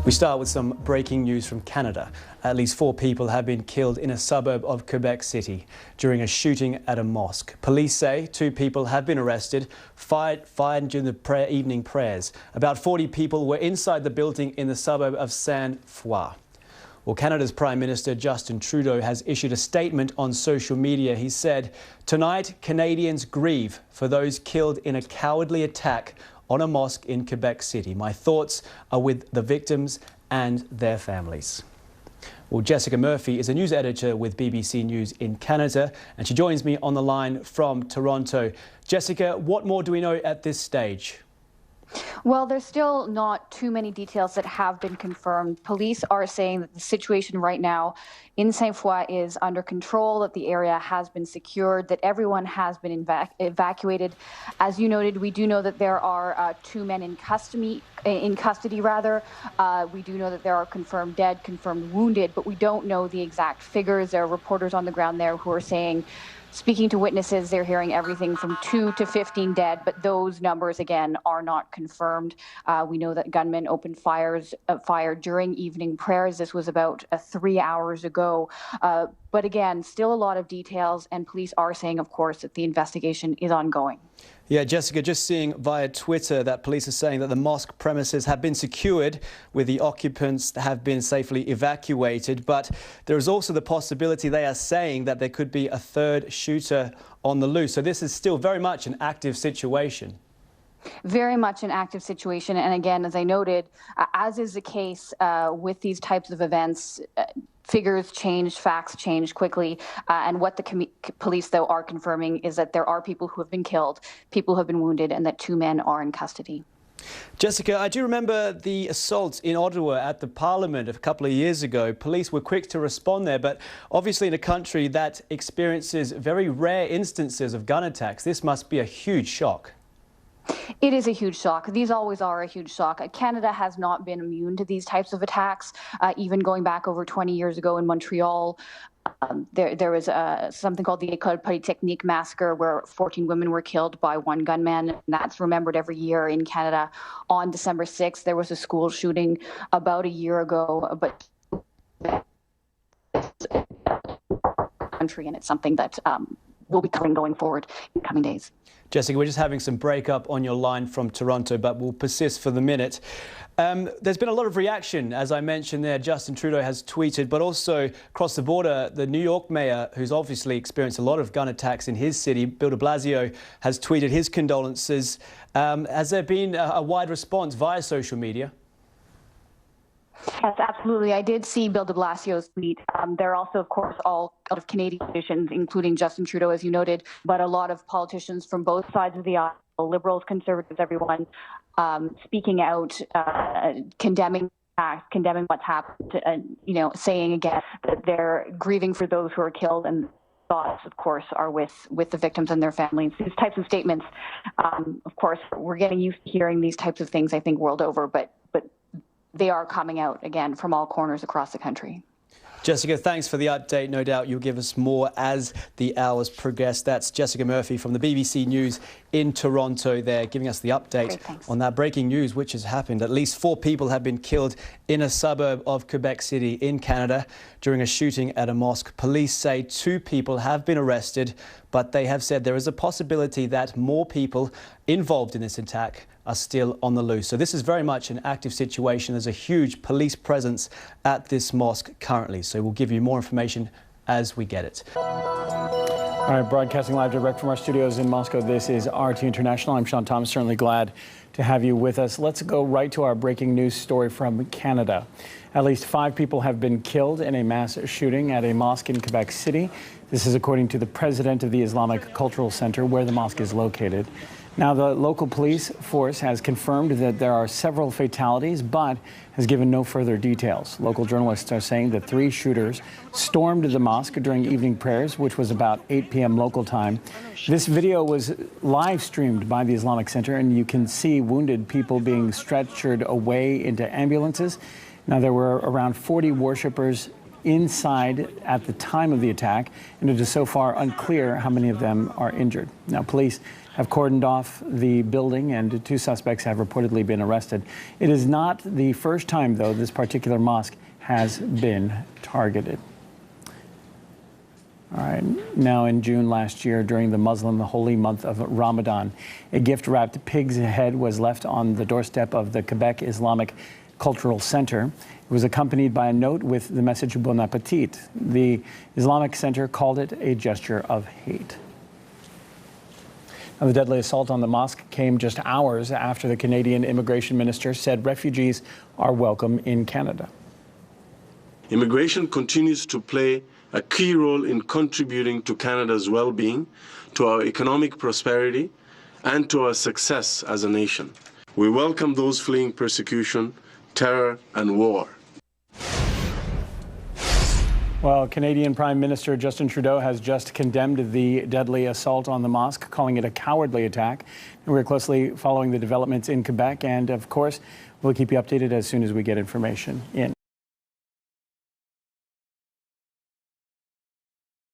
We start with some breaking news from Canada. At least 4 people have been killed in a suburb of Quebec City during a shooting at a mosque. Police say 2 people have been arrested, fired during the evening prayers. About 40 people were inside the building in the suburb of Sainte-Foy. Well, Canada's Prime Minister Justin Trudeau has issued a statement on social media. He said, "Tonight, Canadians grieve for those killed in a cowardly attack on a mosque in Quebec City. My thoughts are with the victims and their families." Well, Jessica Murphy is a news editor with BBC News in Canada, and she joins me on the line from Toronto. Jessica, what more do we know at this stage? Well, there's still not too many details that have been confirmed. Police are saying that the situation right now in Sainte-Foy is under control, that the area has been secured, that everyone has been evacuated. As you noted, we do know that there are 2 men in custody. We do know that there are confirmed dead, confirmed wounded, but we don't know the exact figures. There are reporters on the ground there who are saying, speaking to witnesses, they're hearing everything from 2 to 15 dead, but those numbers, again, are not confirmed. We know that gunmen opened fire during evening prayers. This was about 3 hours ago. But again, still a lot of details, and police are saying, of course, that the investigation is ongoing. Yeah, Jessica, just seeing via Twitter that police are saying that the mosque premises have been secured, with the occupants have been safely evacuated. But there is also the possibility, they are saying, that there could be a 3rd shooter on the loose. So this is still very much an active situation. Very much an active situation. And again, as I noted, as is the case with these types of events, figures change, facts change quickly. And what the police, though, are confirming is that there are people who have been killed, people who have been wounded, and that 2 men are in custody. Jessica, I do remember the assault in Ottawa at the Parliament a couple of years ago. Police were quick to respond there, but obviously in a country that experiences very rare instances of gun attacks, this must be a huge shock. It is a huge shock. These always are a huge shock. Canada has not been immune to these types of attacks. Even going back over 20 years ago in Montreal, there was something called the École Polytechnique massacre, where 14 women were killed by 1 gunman. And that's remembered every year in Canada. On December 6th, there was a school shooting about a year ago, but country, and it's something that we'll be covering going forward in coming days. Jessica, we're just having some breakup on your line from Toronto, but we'll persist for the minute. There's been a lot of reaction, as I mentioned there. Justin Trudeau has tweeted, but also across the border, the New York mayor, who's obviously experienced a lot of gun attacks in his city, Bill-de-Blasio, has tweeted his condolences. Has there been a wide response via social media? Yes, absolutely. I did see Bill de Blasio's tweet. There are also, of course, all of Canadian politicians, including Justin Trudeau, as you noted, but a lot of politicians from both sides of the aisle, Liberals, Conservatives, everyone, speaking out, condemning what's happened, saying again that they're grieving for those who are killed, and thoughts, of course, are with the victims and their families. These types of statements, of course, we're getting used to hearing these types of things, I think, world over, but they are coming out, again, from all corners across the country. Jessica, thanks for the update. No doubt you'll give us more as the hours progress. That's Jessica Murphy from the BBC News in Toronto there, giving us the update on that breaking news which has happened. At least 4 people have been killed in a suburb of Quebec City in Canada during a shooting at a mosque. Police say 2 people have been arrested, but they have said there is a possibility that more people involved in this attack are still on the loose. So this is very much an active situation. There's a huge police presence at this mosque currently. So we'll give you more information as we get it. All right, broadcasting live direct from our studios in Moscow, this is RT International. I'm Sean Thomas, certainly glad to have you with us. Let's go right to our breaking news story from Canada. At least 5 people have been killed in a mass shooting at a mosque in Quebec City. This is according to the president of the Islamic Cultural Center, where the mosque is located. Now, the local police force has confirmed that there are several fatalities, but has given no further details. Local journalists are saying that 3 shooters stormed the mosque during evening prayers, which was about 8 p.m. local time. This video was live streamed by the Islamic Center, and you can see wounded people being stretchered away into ambulances. Now, there were around 40 worshippers inside at the time of the attack, and it is so far unclear how many of them are injured. Now, police have cordoned off the building, and 2 suspects have reportedly been arrested. It is not the first time, though, this particular mosque has been targeted. All right. Now, in June last year, during the holy month of Ramadan, a gift-wrapped pig's head was left on the doorstep of the Quebec Islamic Cultural Center. It was accompanied by a note with the message "Bon Appetit." The Islamic Center called it a gesture of hate. Now, the deadly assault on the mosque came just hours after the Canadian immigration minister said refugees are welcome in Canada. Immigration continues to play a key role in contributing to Canada's well-being, to our economic prosperity, and to our success as a nation. We welcome those fleeing persecution, terror, and war. Well, Canadian Prime Minister Justin Trudeau has just condemned the deadly assault on the mosque, calling it a cowardly attack. And we're closely following the developments in Quebec, and of course, we'll keep you updated as soon as we get information in.